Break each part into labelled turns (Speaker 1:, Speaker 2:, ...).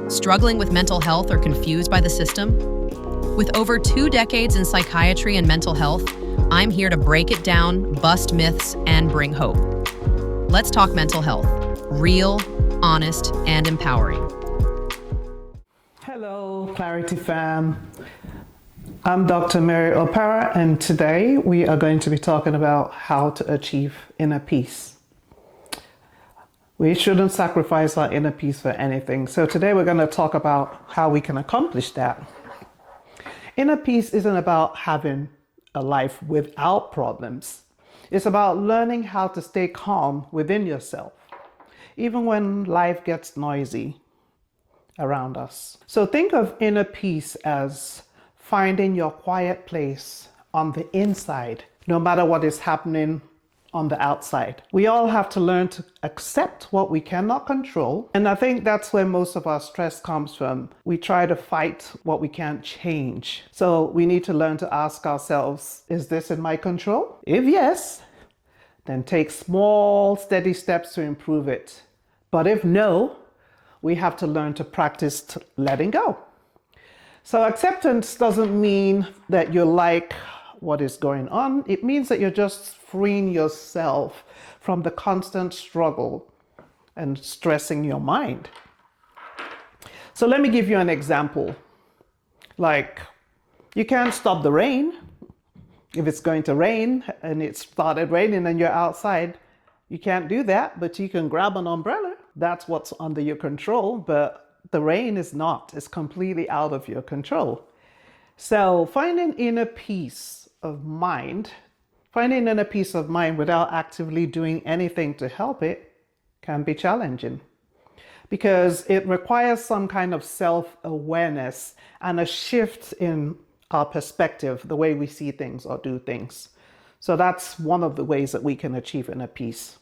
Speaker 1: Struggling with mental health or confused by the system? With over 2 decades in psychiatry and mental health, I'm here to break it down, bust myths, and bring hope. Let's talk mental health. Real, honest, and empowering.
Speaker 2: Hello, Clarity fam. I'm Dr. Mary Opara, and today we are going to be talking about how to achieve inner peace. We shouldn't sacrifice our inner peace for anything. So today we're going to talk about how we can accomplish that. Inner peace isn't about having a life without problems. It's about learning how to stay calm within yourself, even when life gets noisy around us. So think of inner peace as finding your quiet place on the inside, no matter what is happening on the outside. We all have to learn to accept what we cannot control. And I think that's where most of our stress comes from. We try to fight what we can't change. So we need to learn to ask ourselves, is this in my control? If yes, then take small, steady steps to improve it. But if no, we have to learn to practice letting go. So acceptance doesn't mean that you like what is going on. It means that you're just freeing yourself from the constant struggle and stressing your mind. So let me give you an example. Like, you can't stop the rain. If it's going to rain and it started raining and you're outside, you can't do that, but you can grab an umbrella. That's what's under your control, but the rain is not. It's completely out of your control. So finding inner peace of mind, without actively doing anything to help it can be challenging, because it requires some kind of self-awareness and a shift in our perspective, the way we see things or do things. So that's one of the ways that we can achieve inner peace.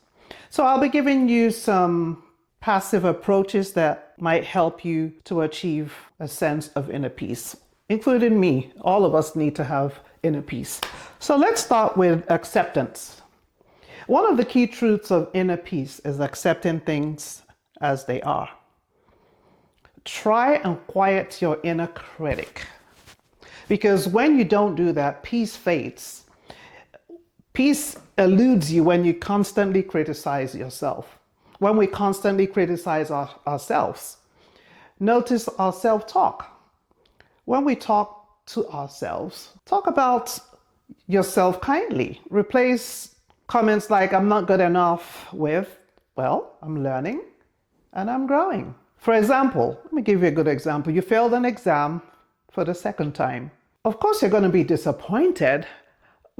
Speaker 2: So I'll be giving you some passive approaches that might help you to achieve a sense of inner peace, including me. All of us need to have inner peace. So let's start with acceptance. One of the key truths of inner peace is accepting things as they are. Try and quiet your inner critic, because when you don't do that, peace fades. Peace eludes you when you constantly criticize yourself. When we constantly criticize ourselves. Notice our self-talk. When we talk to ourselves, talk about yourself kindly. Replace comments like, I'm not good enough with, well, I'm learning and I'm growing. For example, let me give you a good example. You failed an exam for the second time. Of course, you're going to be disappointed,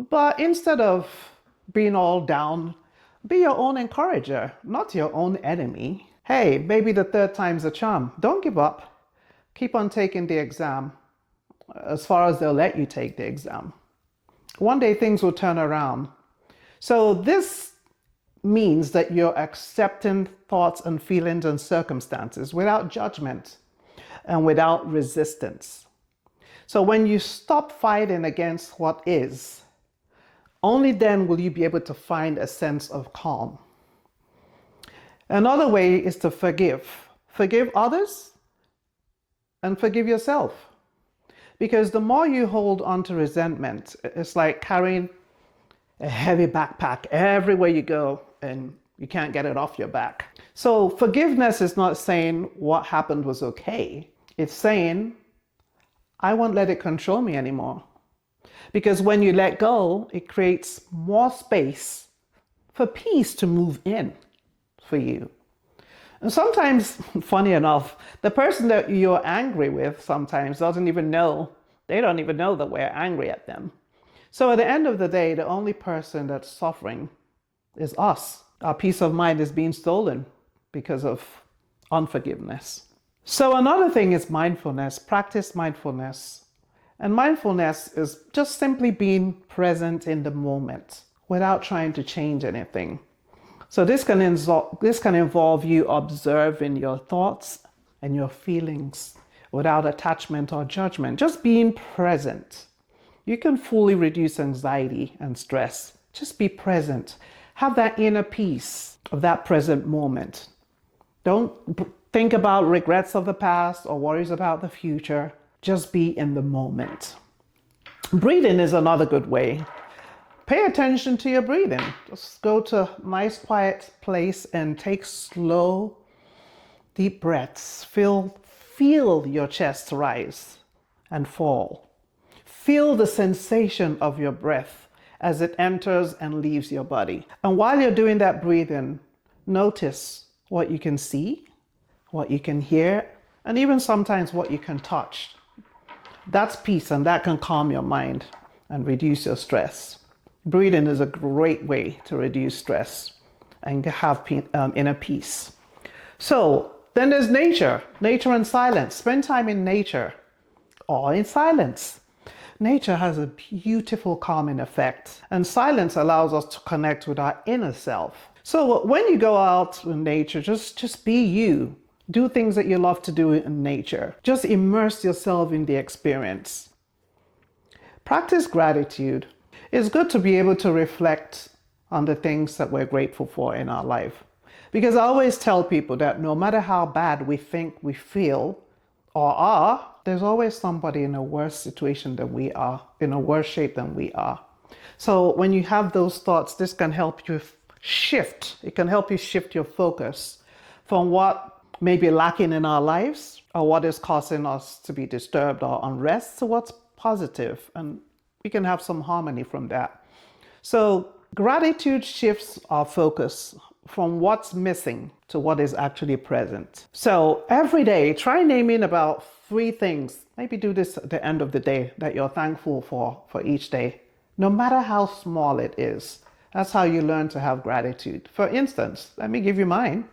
Speaker 2: but instead of being all down, be your own encourager, not your own enemy. Hey, maybe the third time's a charm. Don't give up. Keep on taking the exam as far as they'll let you take the exam. One day things will turn around. So this means that you're accepting thoughts and feelings and circumstances without judgment and without resistance. So when you stop fighting against what is, only then will you be able to find a sense of calm. Another way is to forgive. Forgive others and forgive yourself. Because the more you hold on to resentment, it's like carrying a heavy backpack everywhere you go and you can't get it off your back. So forgiveness is not saying what happened was okay. It's saying, I won't let it control me anymore. Because when you let go, it creates more space for peace to move in for you. And sometimes, funny enough, the person that you're angry with sometimes doesn't even know, they don't even know that we're angry at them. So at the end of the day, the only person that's suffering is us. Our peace of mind is being stolen because of unforgiveness. So another thing is mindfulness. Practice mindfulness. And mindfulness is just simply being present in the moment without trying to change anything. So this can involve you observing your thoughts and your feelings without attachment or judgment, just being present. You can fully reduce anxiety and stress. Just be present. Have that inner peace of that present moment. Don't think about regrets of the past or worries about the future. Just be in the moment. Breathing is another good way. Pay attention to your breathing. Just go to a nice quiet place and take slow, deep breaths. Feel your chest rise and fall. Feel the sensation of your breath as it enters and leaves your body. And while you're doing that breathing, notice what you can see, what you can hear, and even sometimes what you can touch. That's peace, and that can calm your mind and reduce your stress. Breathing is a great way to reduce stress and have inner peace. So then there's nature and silence. Spend time in nature or in silence. Nature has a beautiful calming effect, and silence allows us to connect with our inner self. So when you go out in nature, just be you. Do things that you love to do in nature. Just immerse yourself in the experience. Practice gratitude. It's good to be able to reflect on the things that we're grateful for in our life. Because I always tell people that no matter how bad we think we feel or are, there's always somebody in a worse situation than we are, in a worse shape than we are. So when you have those thoughts, this can help you shift. It can help you shift your focus from what may be lacking in our lives or what is causing us to be disturbed or unrest to what's positive, and we can have some harmony from that. So gratitude shifts our focus from what's missing to what is actually present. So every day, try naming about 3 things. Maybe do this at the end of the day that you're thankful for each day, no matter how small it is. That's how you learn to have gratitude. For instance, let me give you mine.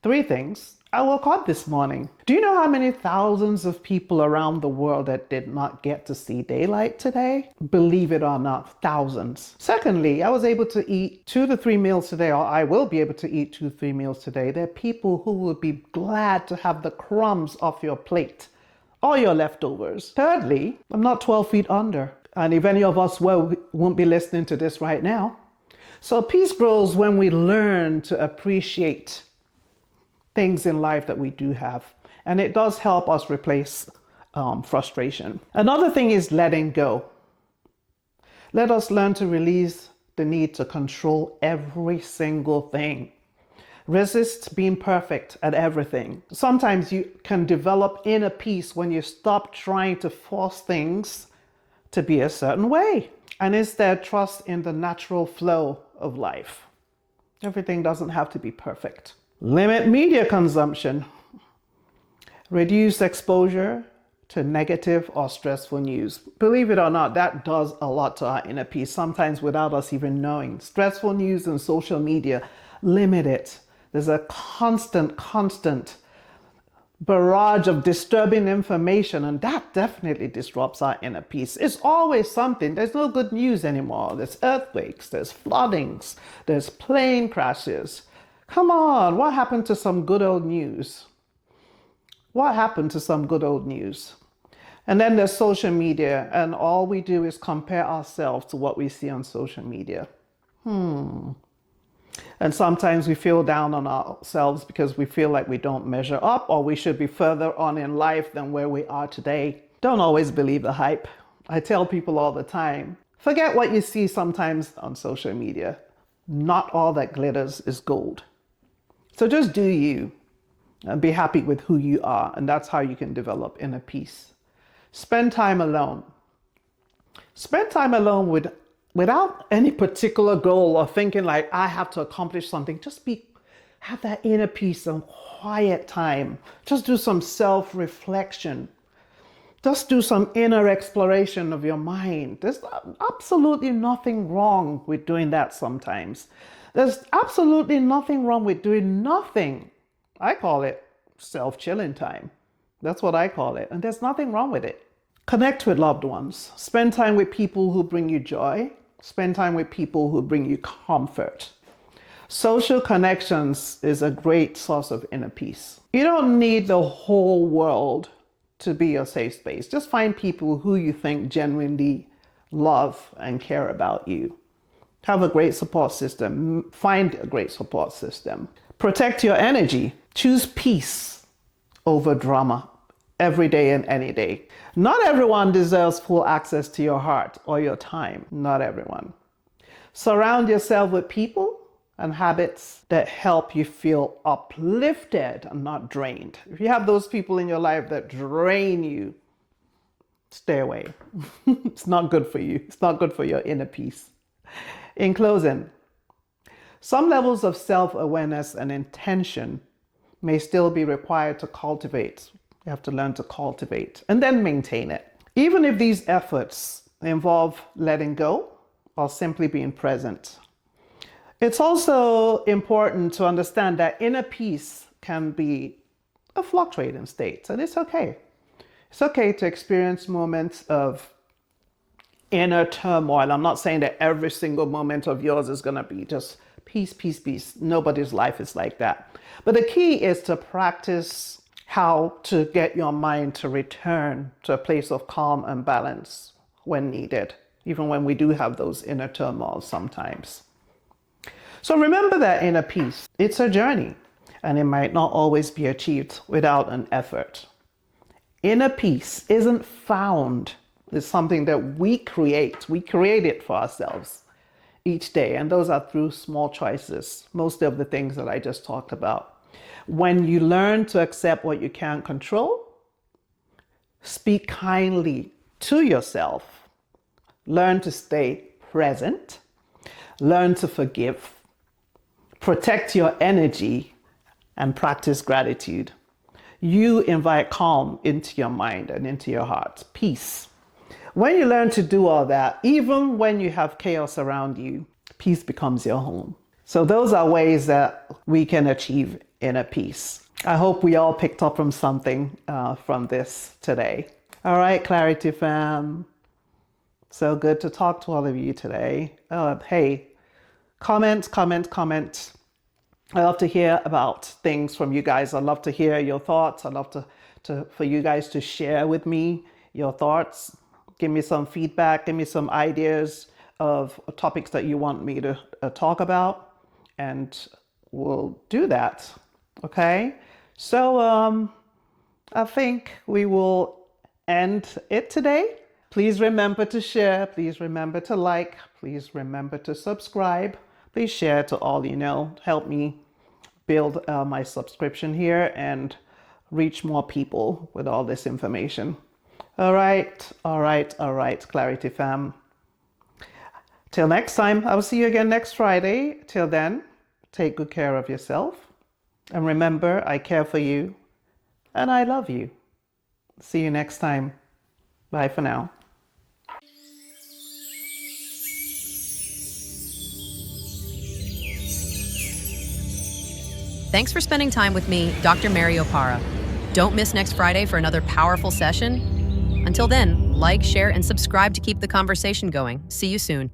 Speaker 2: 3 things. I woke up this morning. Do you know how many thousands of people around the world that did not get to see daylight today? Believe it or not, thousands. Secondly, I was able to eat 2 to 3 meals today, or I will be able to eat 2 to 3 meals today. There are people who would be glad to have the crumbs off your plate or your leftovers. Thirdly, I'm not 12 feet under. And if any of us were, we won't be listening to this right now. So peace grows when we learn to appreciate things in life that we do have. And it does help us replace frustration. Another thing is letting go. Let us learn to release the need to control every single thing. Resist being perfect at everything. Sometimes you can develop inner peace when you stop trying to force things to be a certain way and instead trust in the natural flow of life. Everything doesn't have to be perfect. Limit media consumption. Reduce exposure to negative or stressful news. Believe it or not, that does a lot to our inner peace, sometimes without us even knowing. Stressful news and social media, limit it. There's a constant barrage of disturbing information, and that definitely disrupts our inner peace. It's always something. There's no good news anymore. There's earthquakes, there's floodings, there's plane crashes. Come on, what happened to some good old news? What happened to some good old news? And then there's social media, and all we do is compare ourselves to what we see on social media. And sometimes we feel down on ourselves because we feel like we don't measure up, or we should be further on in life than where we are today. Don't always believe the hype. I tell people all the time, forget what you see sometimes on social media. Not all that glitters is gold. So just do you and be happy with who you are. And that's how you can develop inner peace. Spend time alone. Spend time alone without any particular goal or thinking like I have to accomplish something. Just have that inner peace and quiet time. Just do some self-reflection. Just do some inner exploration of your mind. There's absolutely nothing wrong with doing that sometimes. There's absolutely nothing wrong with doing nothing. I call it self-chilling time. That's what I call it. And there's nothing wrong with it. Connect with loved ones. Spend time with people who bring you joy. Spend time with people who bring you comfort. Social connections is a great source of inner peace. You don't need the whole world to be your safe space. Just find people who you think genuinely love and care about you. Have a great support system. Find a great support system. Protect your energy. Choose peace over drama every day and any day. Not everyone deserves full access to your heart or your time. Not everyone. Surround yourself with people and habits that help you feel uplifted and not drained. If you have those people in your life that drain you, stay away. It's not good for you. It's not good for your inner peace. In closing, some levels of self-awareness and intention may still be required to cultivate. You have to learn to cultivate and then maintain it. Even if these efforts involve letting go or simply being present. It's also important to understand that inner peace can be a fluctuating state, and it's okay. It's okay to experience moments of inner turmoil. I'm not saying that every single moment of yours is going to be just peace, peace, peace. Nobody's life is like that. But the key is to practice how to get your mind to return to a place of calm and balance when needed, even when we do have those inner turmoils sometimes. So remember that inner peace. It's a journey, and it might not always be achieved without an effort. Inner peace isn't found. It's something that we create. We create it for ourselves each day, and those are through small choices, most of the things that I just talked about. When you learn to accept what you can't control, speak kindly to yourself, learn to stay present, learn to forgive, protect your energy, and practice gratitude. You invite calm into your mind and into your heart, peace. When you learn to do all that, even when you have chaos around you, peace becomes your home. So those are ways that we can achieve inner peace. I hope we all picked up from something from this today. All right, Clarity fam. So good to talk to all of you today. Hey, comment. I love to hear about things from you guys. I love to hear your thoughts. I love for you guys to share with me your thoughts. Give me some feedback. Give me some ideas of topics that you want me to talk about, and we'll do that. Okay. So I think we will end it today. Please remember to share. Please remember to like. Please remember to subscribe. Please share to all you know. Help me build my subscription here and reach more people with all this information. All right, Clarity fam. Till next time, I'll see you again next Friday. Till then, take good care of yourself. And remember, I care for you and I love you. See you next time. Bye for now.
Speaker 1: Thanks for spending time with me, Dr. Mary Opara. Don't miss next Friday for another powerful session. Until then, like, share, and subscribe to keep the conversation going. See you soon.